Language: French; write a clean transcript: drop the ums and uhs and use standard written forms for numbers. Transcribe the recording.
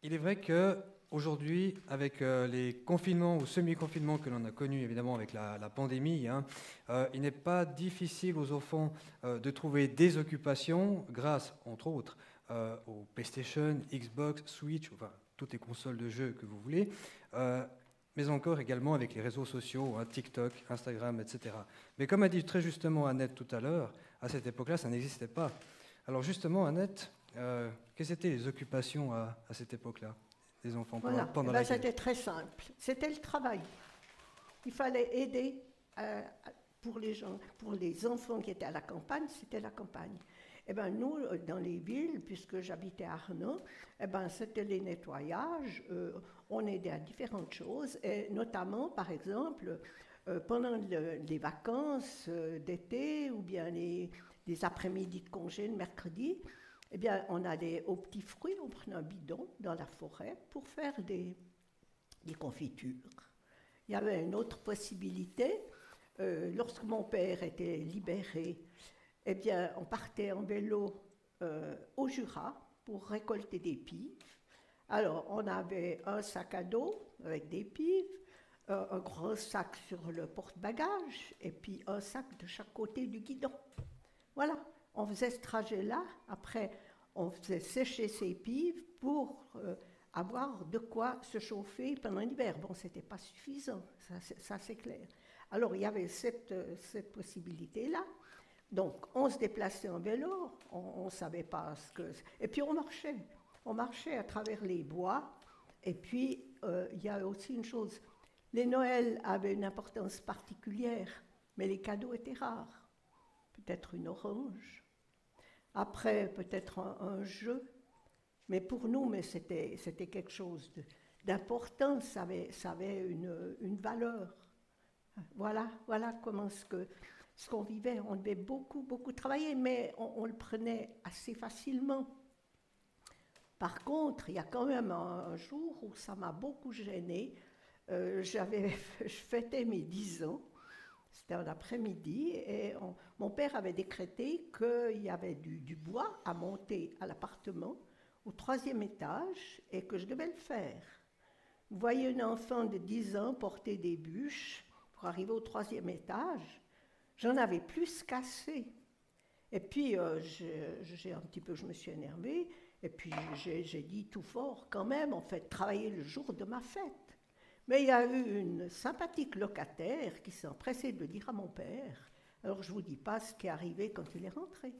il est vrai qu'aujourd'hui, avec les confinements ou semi-confinements que l'on a connus évidemment avec la pandémie, hein, il n'est pas difficile aux enfants de trouver des occupations grâce, entre autres, aux PlayStation, Xbox, Switch, enfin toutes les consoles de jeux que vous voulez, mais encore également avec les réseaux sociaux, hein, TikTok, Instagram, etc. Mais comme a dit très justement Annette tout à l'heure, à cette époque-là, ça n'existait pas. Alors justement, Annette, quelles étaient les occupations à cette époque-là, des enfants Voilà, pendant la guerre? c'était très simple. C'était le travail. Il fallait aider pour les gens, pour les enfants qui étaient à la campagne, c'était la campagne. Eh ben nous, dans les villes, puisque j'habitais à Arnon, eh ben c'était les nettoyages. On aidait à différentes choses, et notamment, par exemple, pendant les vacances d'été ou bien les après-midi de congé le mercredi, eh bien, on allait aux petits fruits, on prenait un bidon dans la forêt pour faire des confitures. Il y avait une autre possibilité. Lorsque mon père était libéré, eh bien, on partait en vélo au Jura pour récolter des pives. Alors, on avait un sac à dos avec des pives, un gros sac sur le porte-bagages et puis un sac de chaque côté du guidon. Voilà, on faisait ce trajet-là. Après, on faisait sécher ces pives pour avoir de quoi se chauffer pendant l'hiver. Bon, ce n'était pas suffisant, ça c'est clair. Alors, il y avait cette possibilité-là. Donc, on se déplaçait en vélo, on ne savait pas ce que... Et puis, on marchait. On marchait à travers les bois. Et puis, il y a aussi une chose. Les Noëls avaient une importance particulière, mais les cadeaux étaient rares. Peut-être une orange. Après, peut-être un jeu. Mais pour nous, c'était quelque chose d'important. Ça avait une valeur. Voilà comment ce qu'on vivait. On devait beaucoup travailler, mais on le prenait assez facilement. Par contre, il y a quand même un jour où ça m'a beaucoup gênée. Je fêtais mes 10 ans. C'était un après-midi et mon père avait décrété qu'il y avait du bois à monter à l'appartement au 3e étage et que je devais le faire. Vous voyez un enfant de 10 ans porter des bûches pour arriver au 3e étage. J'en avais plus qu'assez. Et puis, je me suis énervée et puis j'ai dit tout fort quand même, en fait, travailler le jour de ma fête. Mais il y a eu une sympathique locataire qui s'est empressée de le dire à mon père. Alors je ne vous dis pas ce qui est arrivé quand il est rentré.